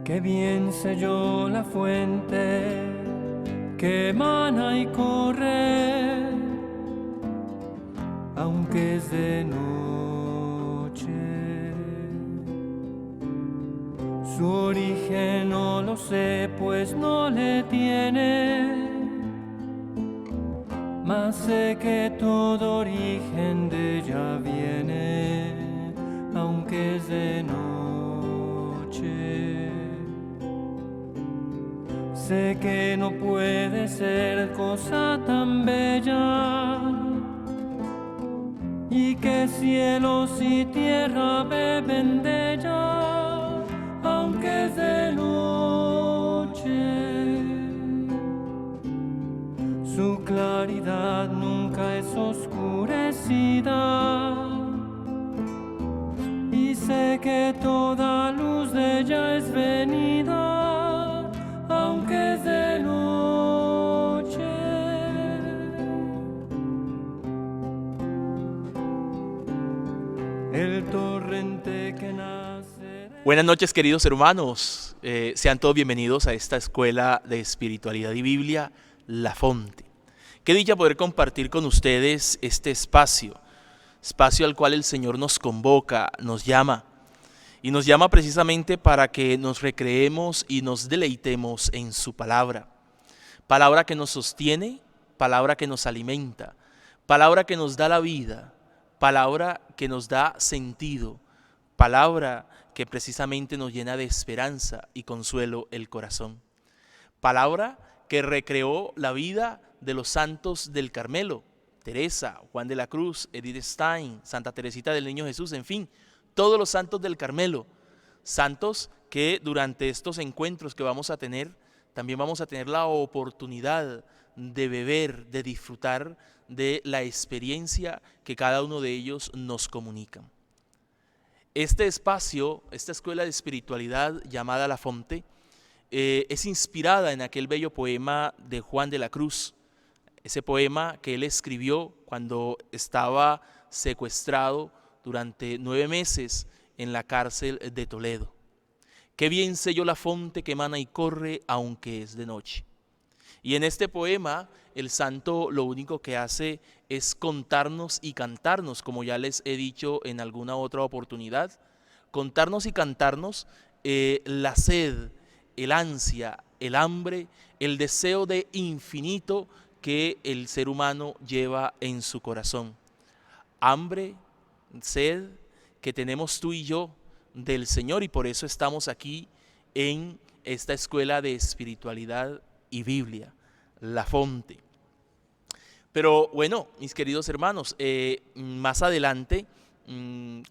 Qué bien selló la fuente que emana y corre, aunque es de noche. Su origen no lo sé, pues no le tiene, mas sé que todo origen de ella viene, aunque es de noche. Sé que no puede ser cosa tan bella, y que cielos y tierra beben de ella, aunque es de noche. Su claridad nunca es oscurecida, y sé que toda luz de ella es venida, aunque es de noche. El torrente que nace. Buenas noches, queridos hermanos. Sean todos bienvenidos a esta escuela de espiritualidad y Biblia, La Fonte. Qué dicha poder compartir con ustedes este espacio al cual el Señor nos convoca, nos llama. Y nos llama precisamente para que nos recreemos y nos deleitemos en su palabra. Palabra que nos sostiene, palabra que nos alimenta, palabra que nos da la vida, palabra que nos da sentido, palabra que precisamente nos llena de esperanza y consuelo el corazón. Palabra que recreó la vida de los santos del Carmelo, Teresa, Juan de la Cruz, Edith Stein, Santa Teresita del Niño Jesús, en fin, todos los santos del Carmelo, santos que durante estos encuentros que vamos a tener, también vamos a tener la oportunidad de beber, de disfrutar de la experiencia que cada uno de ellos nos comunican. Este espacio, esta escuela de espiritualidad llamada La Fonte, es inspirada en aquel bello poema de Juan de la Cruz, ese poema que él escribió cuando estaba secuestrado durante 9 meses en la cárcel de Toledo. Qué bien sé yo la fonte que emana y corre, aunque es de noche. Y en este poema, el santo lo único que hace es contarnos y cantarnos, como ya les he dicho en alguna otra oportunidad, contarnos y cantarnos la sed, el ansia, el hambre, el deseo de infinito que el ser humano lleva en su corazón. Hambre, sed que tenemos tú y yo del Señor, y por eso estamos aquí en esta escuela de espiritualidad y Biblia, La Fonte. Pero bueno, mis queridos hermanos, más adelante,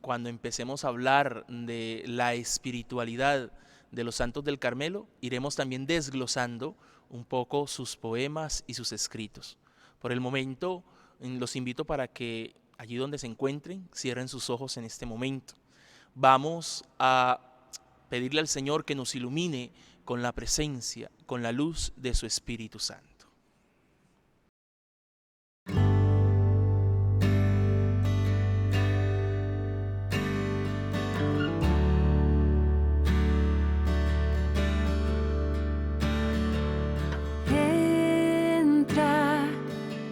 cuando empecemos a hablar de la espiritualidad de los santos del Carmelo, iremos también desglosando un poco sus poemas y sus escritos. Por el momento, los invito para que allí donde se encuentren, cierren sus ojos en este momento. Vamos a pedirle al Señor que nos ilumine con la presencia, con la luz de su Espíritu Santo. Entra,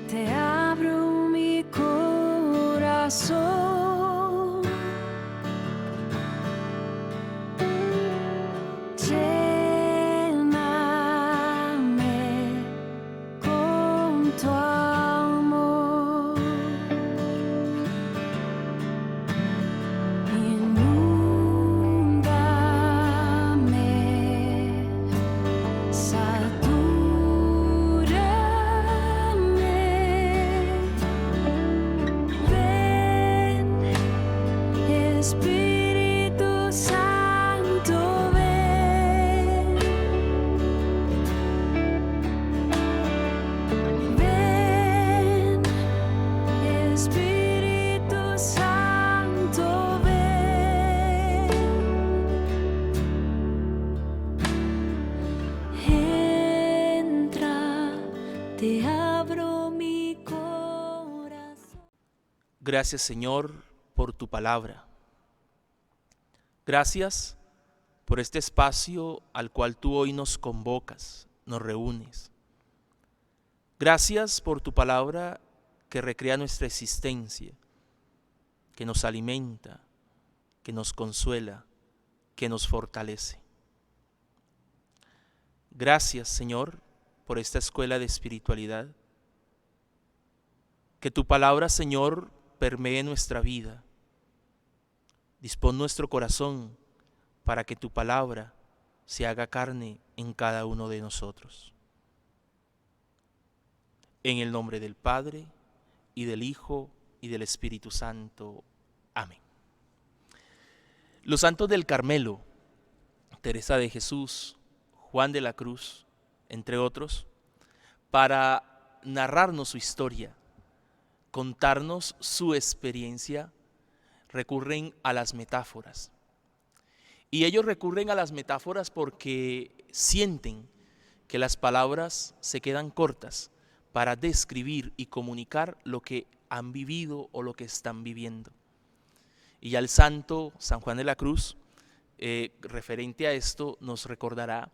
te abro mi corazón. Lléname con tu amor. Inúndame, satúrame. Ven, Espíritu Santo, ven. Ven, Espíritu Santo, ven. Entra, te abro mi corazón. Gracias, Señor, por tu palabra. Gracias por este espacio al cual tú hoy nos convocas, nos reúnes. Gracias por tu palabra que recrea nuestra existencia, que nos alimenta, que nos consuela, que nos fortalece. Gracias, Señor, por esta escuela de espiritualidad. Que tu palabra, Señor, permee nuestra vida. Dispón nuestro corazón para que tu palabra se haga carne en cada uno de nosotros. En el nombre del Padre, y del Hijo, y del Espíritu Santo. Amén. Los santos del Carmelo, Teresa de Jesús, Juan de la Cruz, entre otros, para narrarnos su historia, contarnos su experiencia, recurren a las metáforas. Y ellos recurren a las metáforas porque sienten que las palabras se quedan cortas para describir y comunicar lo que han vivido o lo que están viviendo. Y ya el santo San Juan de la Cruz, referente a esto, nos recordará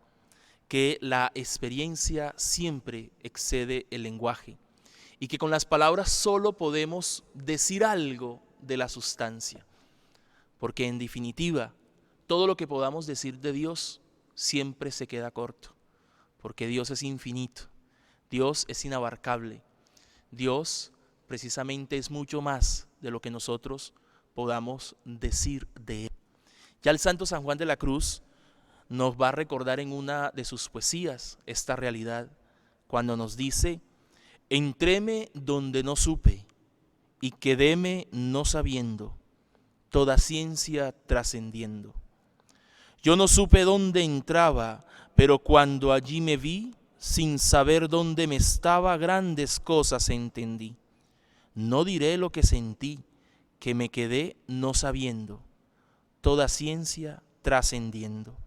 que la experiencia siempre excede el lenguaje y que con las palabras solo podemos decir algo de la sustancia, porque en definitiva todo lo que podamos decir de Dios siempre se queda corto, porque Dios es infinito, Dios es inabarcable, Dios precisamente es mucho más de lo que nosotros podamos decir de Él. Ya el santo San Juan de la Cruz nos va a recordar en una de sus poesías esta realidad, cuando nos dice: entréme donde no supe y quedéme no sabiendo, toda ciencia trascendiendo. Yo no supe dónde entraba, pero cuando allí me vi, sin saber dónde me estaba, grandes cosas entendí. No diré lo que sentí, que me quedé no sabiendo, toda ciencia trascendiendo.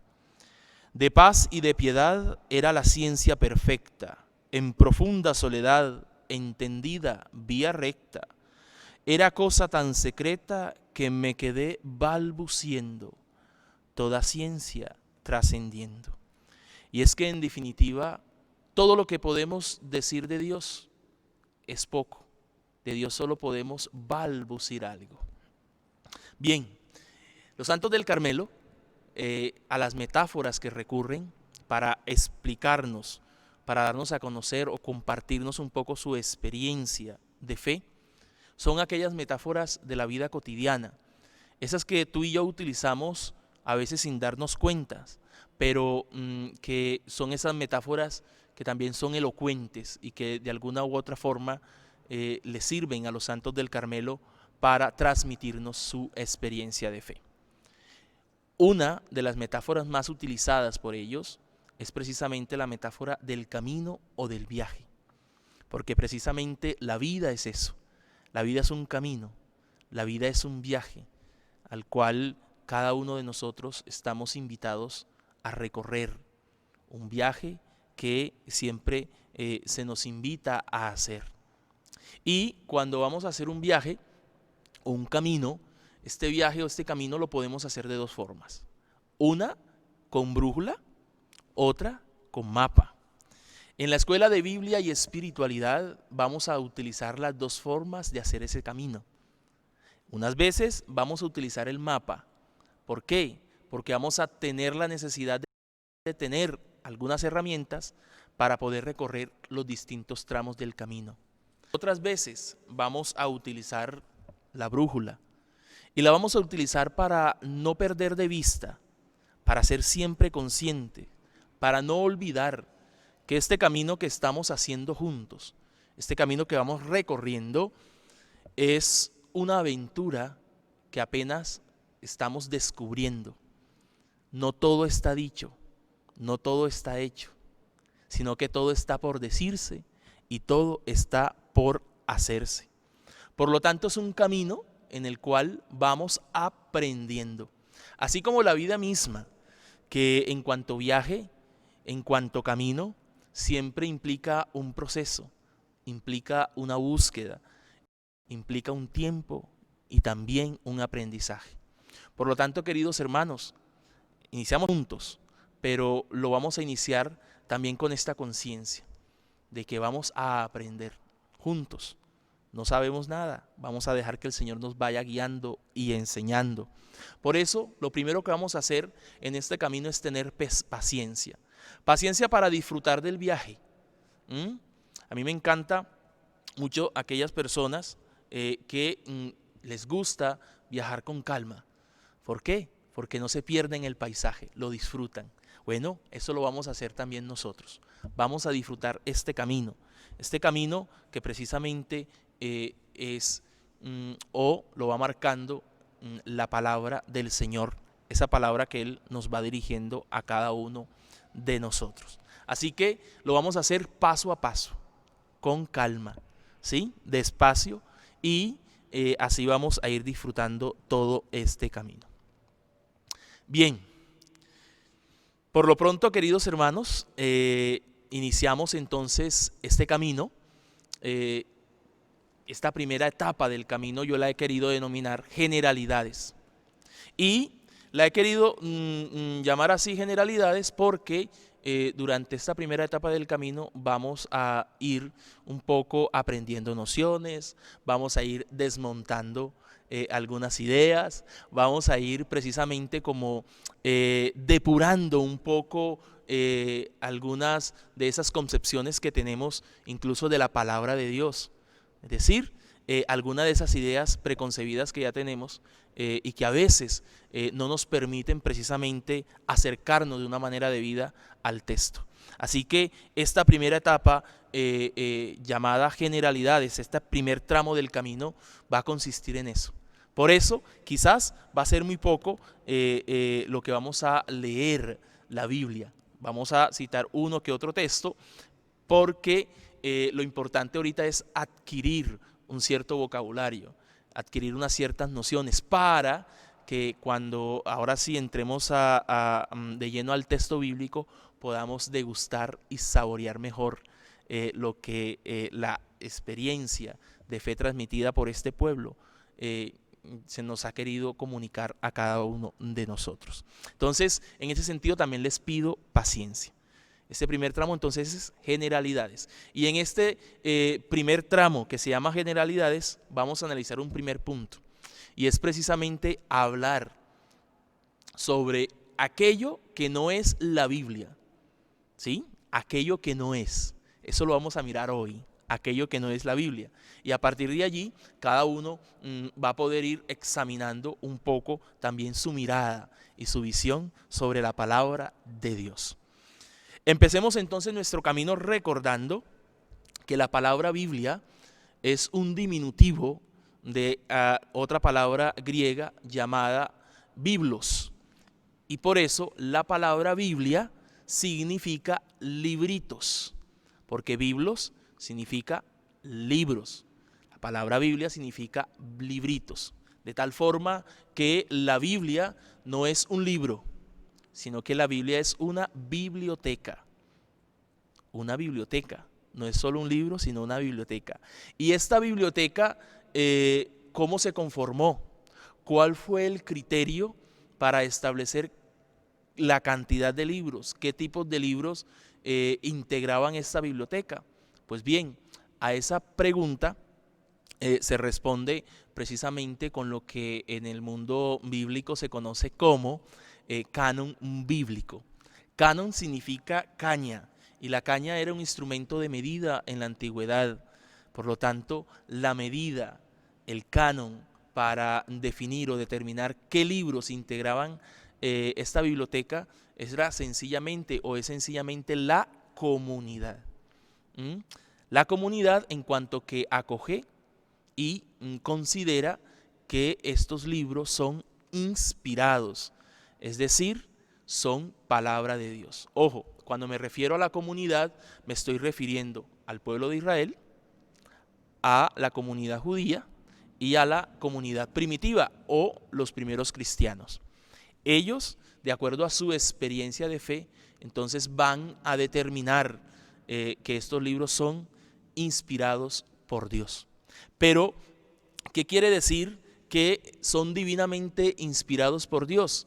De paz y de piedad era la ciencia perfecta, en profunda soledad, entendida, vía recta. Era cosa tan secreta que me quedé balbuciendo, toda ciencia trascendiendo. Y es que en definitiva, todo lo que podemos decir de Dios es poco. De Dios solo podemos balbuciar algo. Bien, los santos del Carmelo, a las metáforas que recurren para explicarnos, para darnos a conocer o compartirnos un poco su experiencia de fe, son aquellas metáforas de la vida cotidiana, esas que tú y yo utilizamos a veces sin darnos cuenta, pero que son esas metáforas que también son elocuentes y que de alguna u otra forma le sirven a los santos del Carmelo para transmitirnos su experiencia de fe. Una de las metáforas más utilizadas por ellos es precisamente la metáfora del camino o del viaje, porque precisamente la vida es eso, la vida es un camino, la vida es un viaje al cual cada uno de nosotros estamos invitados a recorrer, un viaje que siempre se nos invita a hacer. Y cuando vamos a hacer un viaje o un camino, este viaje o este camino lo podemos hacer de dos formas. Una con brújula, otra con mapa. En la escuela de Biblia y espiritualidad vamos a utilizar las dos formas de hacer ese camino. Unas veces vamos a utilizar el mapa. ¿Por qué? Porque vamos a tener la necesidad de tener algunas herramientas para poder recorrer los distintos tramos del camino. Otras veces vamos a utilizar la brújula y la vamos a utilizar para no perder de vista, para ser siempre consciente, para no olvidar que este camino que estamos haciendo juntos, este camino que vamos recorriendo, es una aventura que apenas estamos descubriendo. No todo está dicho, no todo está hecho, sino que todo está por decirse y todo está por hacerse. Por lo tanto, es un camino en el cual vamos aprendiendo. Así como la vida misma, que en cuanto viaje, en cuanto camino, siempre implica un proceso, implica una búsqueda, implica un tiempo y también un aprendizaje. Por lo tanto, queridos hermanos, iniciamos juntos, pero lo vamos a iniciar también con esta conciencia de que vamos a aprender juntos. No sabemos nada, vamos a dejar que el Señor nos vaya guiando y enseñando. Por eso, lo primero que vamos a hacer en este camino es tener paciencia. Paciencia para disfrutar del viaje. A mí me encanta mucho aquellas personas que les gusta viajar con calma. ¿Por qué? Porque no se pierden el paisaje, lo disfrutan. Bueno, eso lo vamos a hacer también nosotros. Vamos a disfrutar este camino que precisamente lo va marcando la palabra del Señor, esa palabra que Él nos va dirigiendo a cada uno de nosotros. Así que lo vamos a hacer paso a paso, con calma, ¿sí? Despacio, y así vamos a ir disfrutando todo este camino. Bien, por lo pronto, queridos hermanos, iniciamos entonces este camino. Esta primera etapa del camino yo la he querido denominar generalidades. Y la he querido llamar así generalidades porque durante esta primera etapa del camino vamos a ir un poco aprendiendo nociones, vamos a ir desmontando algunas ideas, vamos a ir precisamente como depurando un poco algunas de esas concepciones que tenemos incluso de la palabra de Dios. Es decir, algunas de esas ideas preconcebidas que ya tenemos y que a veces no nos permiten precisamente acercarnos de una manera de vida al texto. Así que esta primera etapa llamada generalidades, este primer tramo del camino va a consistir en eso. Por eso quizás va a ser muy poco lo que vamos a leer la Biblia. Vamos a citar uno que otro texto porque lo importante ahorita es adquirir un cierto vocabulario, adquirir unas ciertas nociones para que cuando ahora sí entremos de lleno al texto bíblico podamos degustar y saborear mejor lo que la experiencia de fe transmitida por este pueblo se nos ha querido comunicar a cada uno de nosotros. Entonces, en ese sentido también les pido paciencia. Este primer tramo entonces es generalidades. Y en este primer tramo que se llama generalidades vamos a analizar un primer punto. Y es precisamente hablar sobre aquello que no es la Biblia. ¿Sí? Aquello que no es. Eso lo vamos a mirar hoy. Aquello que no es la Biblia. Y a partir de allí, cada uno va a poder ir examinando un poco también su mirada y su visión sobre la palabra de Dios. Empecemos entonces nuestro camino recordando que la palabra Biblia es un diminutivo de otra palabra griega llamada biblos. Y por eso la palabra Biblia significa libritos, porque biblos significa libros. La palabra Biblia significa libritos, de tal forma que la Biblia no es un libro, sino que la Biblia es una biblioteca. Una biblioteca. No es solo un libro, sino una biblioteca. Y esta biblioteca, ¿cómo se conformó? ¿Cuál fue el criterio para establecer la cantidad de libros? ¿Qué tipos de libros integraban esta biblioteca? Pues bien, a esa pregunta se responde precisamente con lo que en el mundo bíblico se conoce como canon bíblico. Canon significa caña, y la caña era un instrumento de medida en la antigüedad. Por lo tanto, la medida, el canon para definir o determinar qué libros integraban esta biblioteca es sencillamente la comunidad. La comunidad en cuanto que acoge y considera que estos libros son inspirados, es decir, son palabra de Dios. Ojo, cuando me refiero a la comunidad, me estoy refiriendo al pueblo de Israel, a la comunidad judía y a la comunidad primitiva o los primeros cristianos. Ellos, de acuerdo a su experiencia de fe, entonces van a determinar que estos libros son inspirados por Dios. Pero, ¿qué quiere decir que son divinamente inspirados por Dios?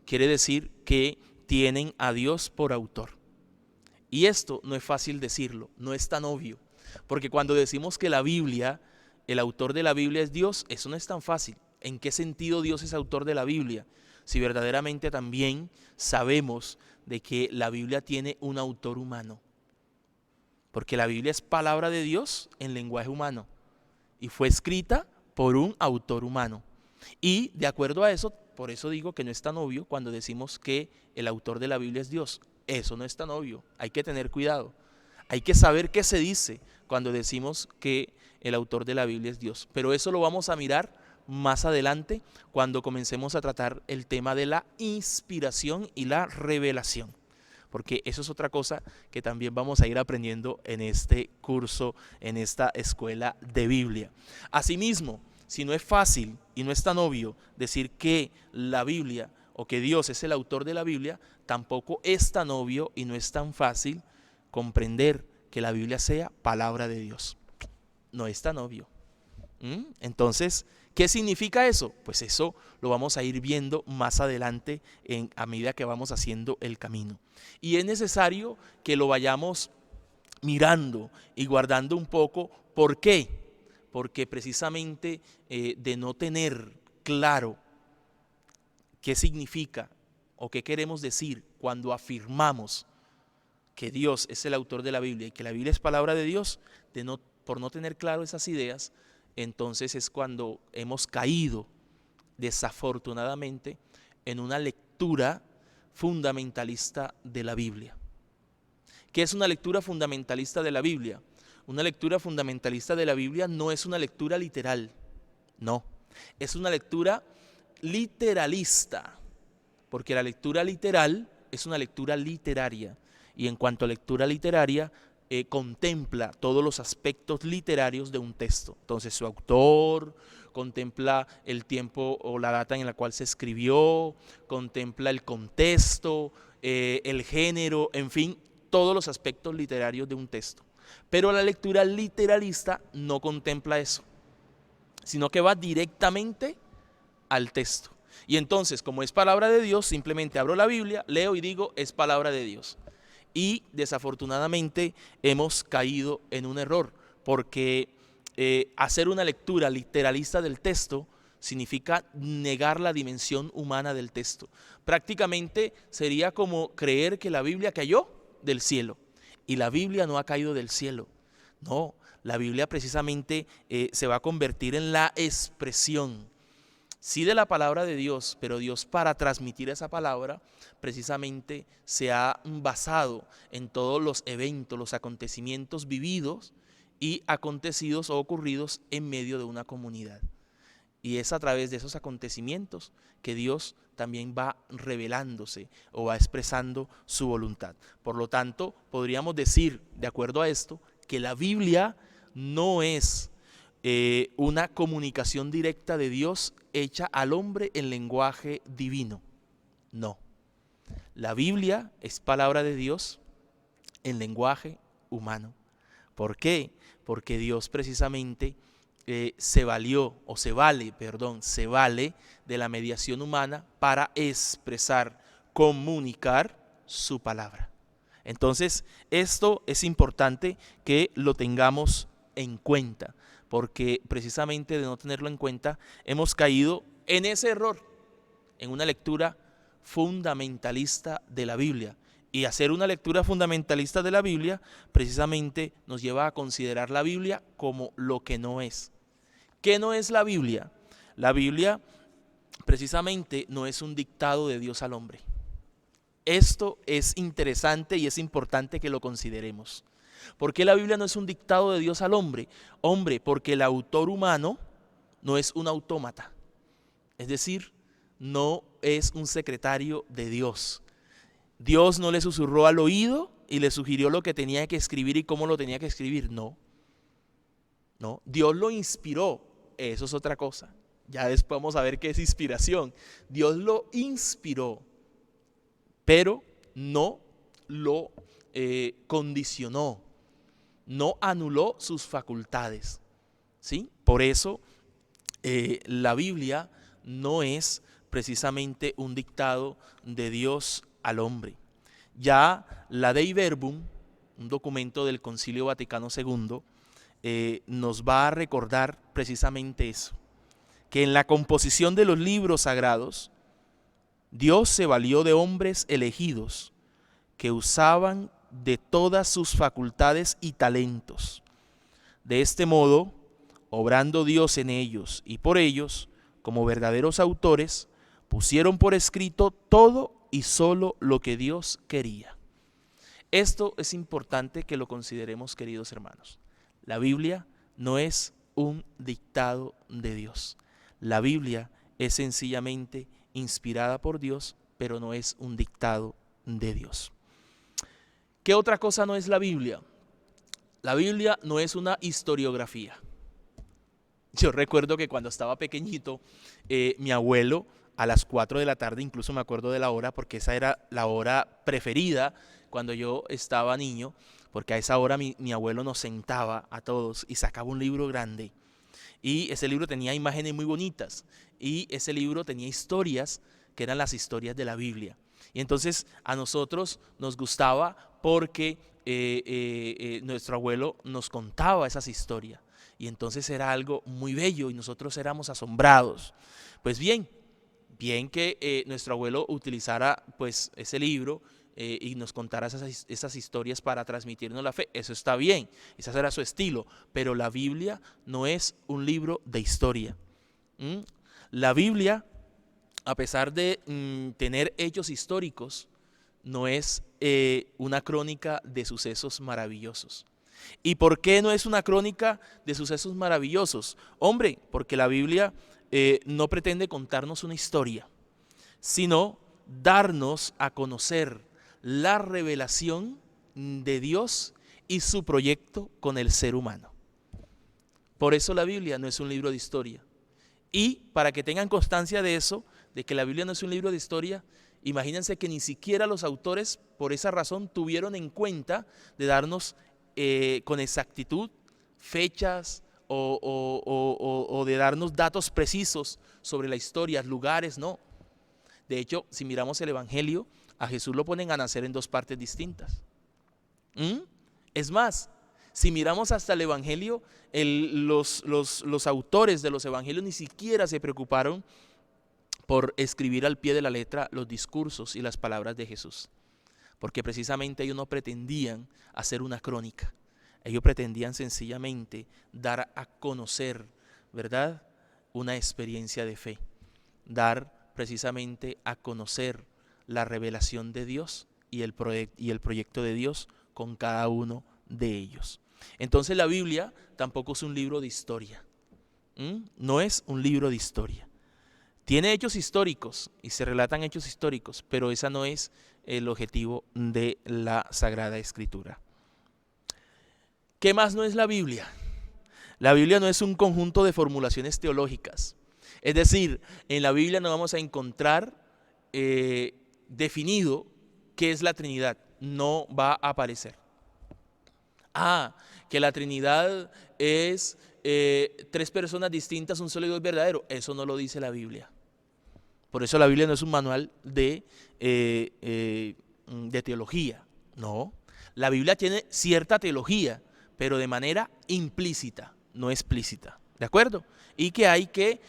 quiere decir que tienen a Dios por autor. Y esto no es fácil decirlo, no es tan obvio, porque cuando decimos que la Biblia, el autor de la Biblia es Dios, eso no es tan fácil. ¿En qué sentido Dios es autor de la Biblia? Si verdaderamente también sabemos de que la Biblia tiene un autor humano, porque la Biblia es palabra de Dios en lenguaje humano y fue escrita por un autor humano. Y de acuerdo a eso, por eso digo que no es tan obvio cuando decimos que el autor de la Biblia es Dios. Eso no es tan obvio, hay que tener cuidado. Hay que saber qué se dice cuando decimos que el autor de la Biblia es Dios. Pero eso lo vamos a mirar más adelante cuando comencemos a tratar el tema de la inspiración y la revelación. Porque eso es otra cosa que también vamos a ir aprendiendo en este curso, en esta escuela de Biblia. Asimismo, si no es fácil y no es tan obvio decir que la Biblia o que Dios es el autor de la Biblia, tampoco es tan obvio y no es tan fácil comprender que la Biblia sea palabra de Dios. No es tan obvio. Entonces, ¿qué significa eso? Pues eso lo vamos a ir viendo más adelante a medida que vamos haciendo el camino. Y es necesario que lo vayamos mirando y guardando un poco. ¿Por qué? Porque precisamente de no tener claro qué significa o qué queremos decir cuando afirmamos que Dios es el autor de la Biblia y que la Biblia es palabra de Dios, por no tener claro esas ideas, entonces es cuando hemos caído desafortunadamente en una lectura fundamentalista de la Biblia. ¿Qué es una lectura fundamentalista de la Biblia? Una lectura fundamentalista de la Biblia no es una lectura literal, no, es una lectura literalista, porque la lectura literal es una lectura literaria, y en cuanto a lectura literaria, contempla todos los aspectos literarios de un texto. Entonces su autor, contempla el tiempo o la data en la cual se escribió, contempla el contexto, el género, en fin, todos los aspectos literarios de un texto. Pero la lectura literalista no contempla eso, sino que va directamente al texto. Y entonces, como es palabra de Dios, simplemente abro la Biblia, leo y digo, es palabra de Dios. Y desafortunadamente hemos caído en un error, porque hacer una lectura literalista del texto significa negar la dimensión humana del texto. Prácticamente sería como creer que la Biblia cayó del cielo, y la Biblia no ha caído del cielo. No, la Biblia precisamente se va a convertir en la expresión, sí, de la palabra de Dios, pero Dios, para transmitir esa palabra, precisamente se ha basado en todos los eventos, los acontecimientos vividos y acontecidos o ocurridos en medio de una comunidad. Y es a través de esos acontecimientos que Dios también va revelándose o va expresando su voluntad. Por lo tanto, podríamos decir, de acuerdo a esto, que la Biblia no es una comunicación directa de Dios hecha al hombre en lenguaje divino. No. La Biblia es palabra de Dios en lenguaje humano. ¿Por qué? Porque Dios precisamente se vale de la mediación humana para expresar, comunicar su palabra. Entonces, esto es importante que lo tengamos en cuenta, porque precisamente de no tenerlo en cuenta hemos caído en ese error, en una lectura fundamentalista de la Biblia. Y hacer una lectura fundamentalista de la Biblia precisamente nos lleva a considerar la Biblia como lo que no es. ¿Qué no es la Biblia? La Biblia precisamente no es un dictado de Dios al hombre. Esto es interesante y es importante que lo consideremos. ¿Por qué la Biblia no es un dictado de Dios al hombre? Hombre, porque el autor humano no es un autómata. Es decir, no es un secretario de Dios. Dios no le susurró al oído y le sugirió lo que tenía que escribir y cómo lo tenía que escribir. No. Dios lo inspiró. Eso es otra cosa. Ya después vamos a ver qué es inspiración. Dios lo inspiró, pero no lo condicionó. No anuló sus facultades, ¿sí? Por eso la Biblia no es precisamente un dictado de Dios al hombre. Ya la Dei Verbum, un documento del Concilio Vaticano II, nos va a recordar precisamente eso, que en la composición de los libros sagrados, Dios se valió de hombres elegidos que usaban de todas sus facultades y talentos. De este modo, obrando Dios en ellos y por ellos, como verdaderos autores, pusieron por escrito todo y solo lo que Dios quería. Esto es importante que lo consideremos, queridos hermanos. La Biblia no es un dictado de Dios. La Biblia es sencillamente inspirada por Dios, pero no es un dictado de Dios. ¿Qué otra cosa no es la Biblia? La Biblia no es una historiografía. Yo recuerdo que cuando estaba pequeñito, mi abuelo a las 4 de la tarde, incluso me acuerdo de la hora, porque esa era la hora preferida cuando yo estaba niño, porque a esa hora mi abuelo nos sentaba a todos y sacaba un libro grande. Y ese libro tenía imágenes muy bonitas y ese libro tenía historias que eran las historias de la Biblia. Y entonces a nosotros nos gustaba porque nuestro abuelo nos contaba esas historias. Y entonces era algo muy bello y nosotros éramos asombrados. Pues bien que nuestro abuelo utilizara pues ese libro y nos contara esas historias para transmitirnos la fe. Eso está bien, ese era su estilo, pero la Biblia no es un libro de historia. La Biblia, a pesar de tener hechos históricos, no es una crónica de sucesos maravillosos. ¿Y por qué no es una crónica de sucesos maravillosos? Hombre, porque la Biblia no pretende contarnos una historia, sino darnos a conocer la revelación de Dios y su proyecto con el ser humano. Por eso la Biblia no es un libro de historia. Y para que tengan constancia de eso, de que la Biblia no es un libro de historia, imagínense que ni siquiera los autores, por esa razón, tuvieron en cuenta de darnos con exactitud fechas o de darnos datos precisos sobre la historia, lugares, no. De hecho, si miramos el Evangelio, a Jesús lo ponen a nacer en dos partes distintas. Es más, si miramos hasta el Evangelio, los autores de los Evangelios ni siquiera se preocuparon por escribir al pie de la letra los discursos y las palabras de Jesús. Porque precisamente ellos no pretendían hacer una crónica. Ellos pretendían sencillamente dar a conocer, ¿verdad?, una experiencia de fe. Dar precisamente a conocer la revelación de Dios y el proyecto de Dios con cada uno de ellos. Entonces la Biblia tampoco es un libro de historia. No es un libro de historia. Tiene hechos históricos y se relatan hechos históricos, pero ese no es el objetivo de la Sagrada Escritura. ¿Qué más no es la Biblia? La Biblia no es un conjunto de formulaciones teológicas. Es decir, en la Biblia no vamos a encontrar definido qué es la Trinidad. No va a aparecer. Que la Trinidad es tres personas distintas, un solo Dios verdadero. Eso no lo dice la Biblia. Por eso la Biblia no es un manual de teología. No. La Biblia tiene cierta teología, pero de manera implícita, no explícita. ¿De acuerdo? Y que hay que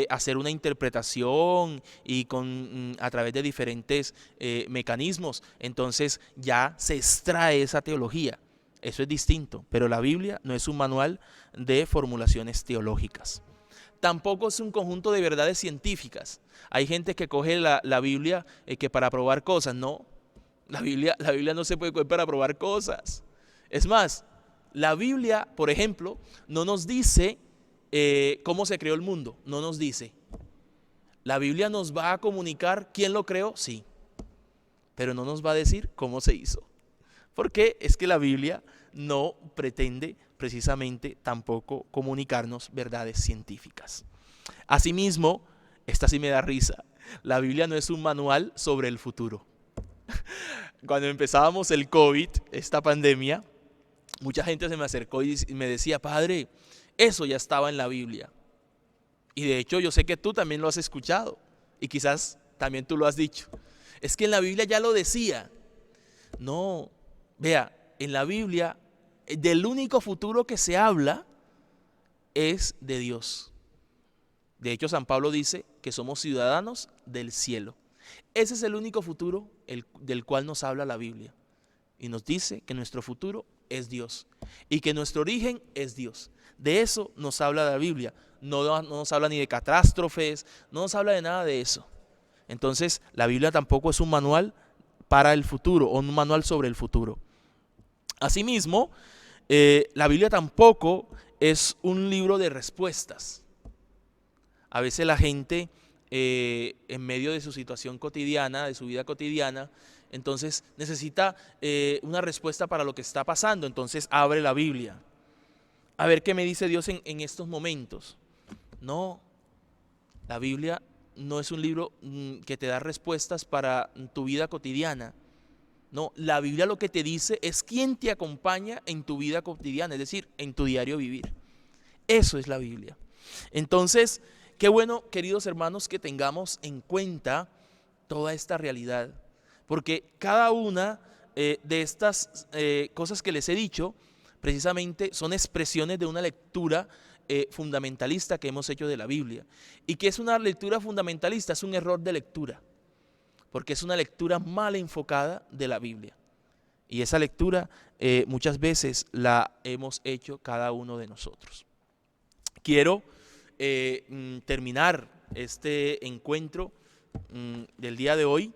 hacer una interpretación y a través de diferentes mecanismos, entonces ya se extrae esa teología. Eso es distinto, pero la Biblia no es un manual de formulaciones teológicas. Tampoco es un conjunto de verdades científicas. Hay gente que coge la Biblia que para probar cosas. No, la Biblia no se puede coger para probar cosas. Es más, la Biblia, por ejemplo, no nos dice cómo se creó el mundo. No nos dice. La Biblia nos va a comunicar quién lo creó, sí, pero no nos va a decir cómo se hizo. Porque es que la Biblia no pretende precisamente tampoco comunicarnos verdades científicas. Asimismo, esta sí me da risa, la Biblia no es un manual sobre el futuro. Cuando empezábamos el COVID, esta pandemia, mucha gente se me acercó y me decía, padre, eso ya estaba en la Biblia. Y de hecho yo sé que tú también lo has escuchado. Y quizás también tú lo has dicho. Es que en la Biblia ya lo decía. No, vea, en la Biblia del único futuro que se habla es de Dios. De hecho, San Pablo dice que somos ciudadanos del cielo. Ese es el único futuro del cual nos habla la Biblia. Y nos dice que nuestro futuro es Dios y que nuestro origen es Dios. De eso nos habla la Biblia. No nos habla ni de catástrofes, no nos habla de nada de eso. Entonces, la Biblia tampoco es un manual para el futuro o un manual sobre el futuro. Asimismo, la Biblia tampoco es un libro de respuestas. A veces la gente, en medio de su situación cotidiana, de su vida cotidiana, entonces necesita una respuesta para lo que está pasando. Entonces abre la Biblia. A ver qué me dice Dios en estos momentos. No, la Biblia no es un libro que te da respuestas para tu vida cotidiana. No, la Biblia lo que te dice es quién te acompaña en tu vida cotidiana, es decir, en tu diario vivir. Eso es la Biblia. Entonces, qué bueno, queridos hermanos, que tengamos en cuenta toda esta realidad, porque cada una de estas cosas que les he dicho, precisamente son expresiones de una lectura fundamentalista que hemos hecho de la Biblia. ¿Y qué es una lectura fundamentalista? Es un error de lectura, porque es una lectura mal enfocada de la Biblia. Y esa lectura muchas veces la hemos hecho cada uno de nosotros. Quiero terminar este encuentro del día de hoy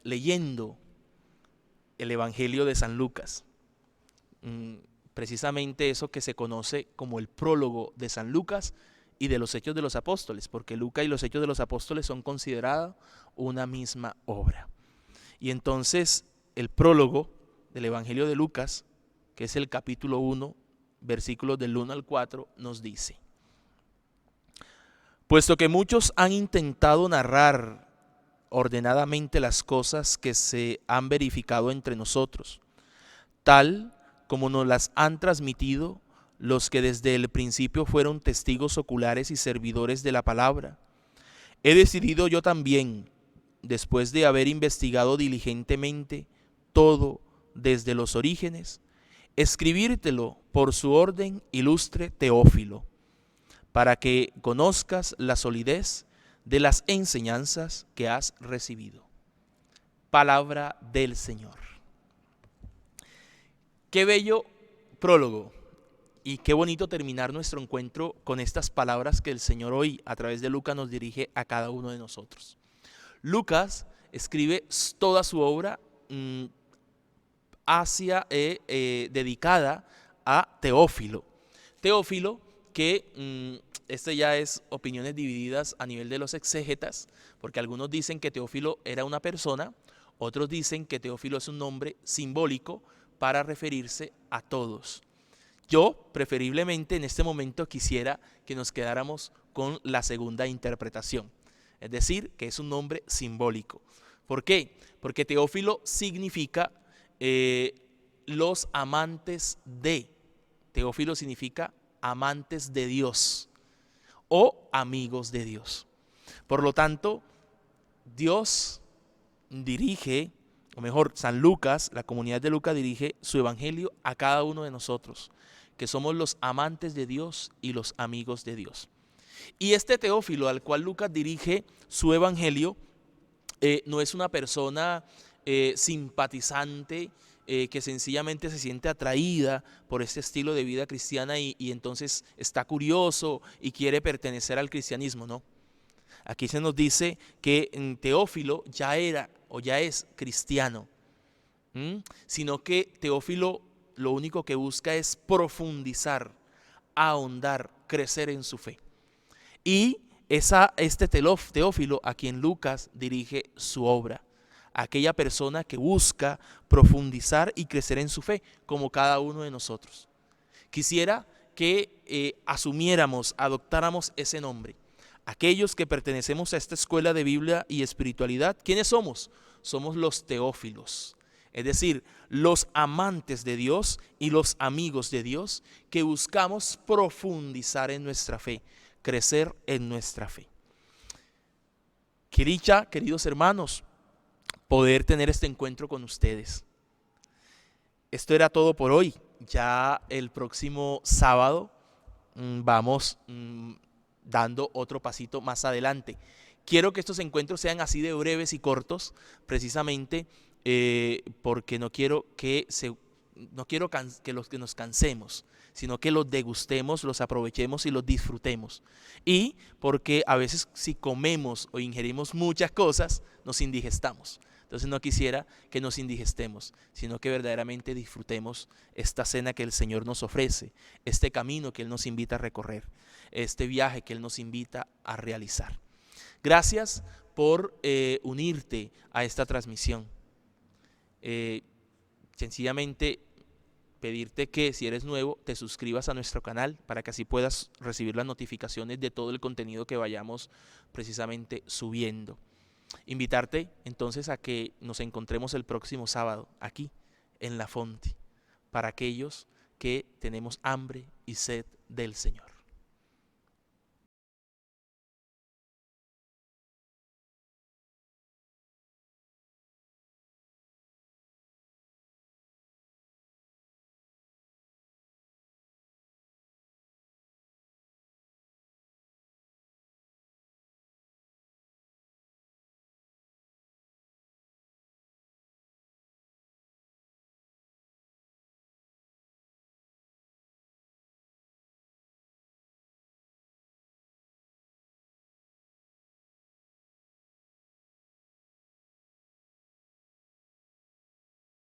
leyendo el Evangelio de San Lucas. Precisamente eso que se conoce como el prólogo de San Lucas y de los Hechos de los Apóstoles, porque Lucas y los Hechos de los Apóstoles son considerados una misma obra. Y entonces el prólogo del Evangelio de Lucas, que es el capítulo 1, versículos del 1 al 4, nos dice: puesto que muchos han intentado narrar ordenadamente las cosas que se han verificado entre nosotros, tal como nos las han transmitido los que desde el principio fueron testigos oculares y servidores de la palabra, he decidido yo también, después de haber investigado diligentemente todo desde los orígenes, escribírtelo por su orden ilustre Teófilo, para que conozcas la solidez de las enseñanzas que has recibido. Palabra del Señor. Qué bello prólogo y qué bonito terminar nuestro encuentro con estas palabras que el Señor hoy a través de Lucas nos dirige a cada uno de nosotros. Lucas escribe toda su obra dedicada a Teófilo. Teófilo que este ya es opiniones divididas a nivel de los exégetas, porque algunos dicen que Teófilo era una persona, otros dicen que Teófilo es un nombre simbólico para referirse a todos. Yo, preferiblemente, en este momento quisiera que nos quedáramos con la segunda interpretación, es decir, que es un nombre simbólico. ¿Por qué? Porque Teófilo significa los amantes de. Teófilo significa amantes de Dios o amigos de Dios. Por lo tanto, Dios dirige, o mejor, San Lucas, la comunidad de Lucas dirige su evangelio a cada uno de nosotros, que somos los amantes de Dios y los amigos de Dios. Y este Teófilo al cual Lucas dirige su evangelio no es una persona simpatizante, que sencillamente se siente atraída por este estilo de vida cristiana y entonces está curioso y quiere pertenecer al cristianismo. No. Aquí se nos dice que Teófilo ya era o ya es cristiano, sino que Teófilo lo único que busca es profundizar, ahondar, crecer en su fe. Y este Teófilo a quien Lucas dirige su obra, aquella persona que busca profundizar y crecer en su fe, como cada uno de nosotros. Quisiera que asumiéramos, adoptáramos ese nombre. Aquellos que pertenecemos a esta escuela de Biblia y espiritualidad, ¿quiénes somos? Somos los teófilos, es decir, los amantes de Dios y los amigos de Dios que buscamos profundizar en nuestra fe, crecer en nuestra fe. Qué dicha, queridos hermanos, poder tener este encuentro con ustedes. Esto era todo por hoy. Ya el próximo sábado vamos dando otro pasito más adelante. Quiero que estos encuentros sean así de breves y cortos, precisamente porque no quiero que nos cansemos, sino que los degustemos, los aprovechemos y los disfrutemos. Y porque a veces si comemos o ingerimos muchas cosas, nos indigestamos. Entonces no quisiera que nos indigestemos, sino que verdaderamente disfrutemos esta cena que el Señor nos ofrece, este camino que Él nos invita a recorrer, este viaje que Él nos invita a realizar. Gracias por unirte a esta transmisión. Sencillamente pedirte que si eres nuevo te suscribas a nuestro canal para que así puedas recibir las notificaciones de todo el contenido que vayamos precisamente subiendo. Invitarte entonces a que nos encontremos el próximo sábado aquí en La Fonte para aquellos que tenemos hambre y sed del Señor.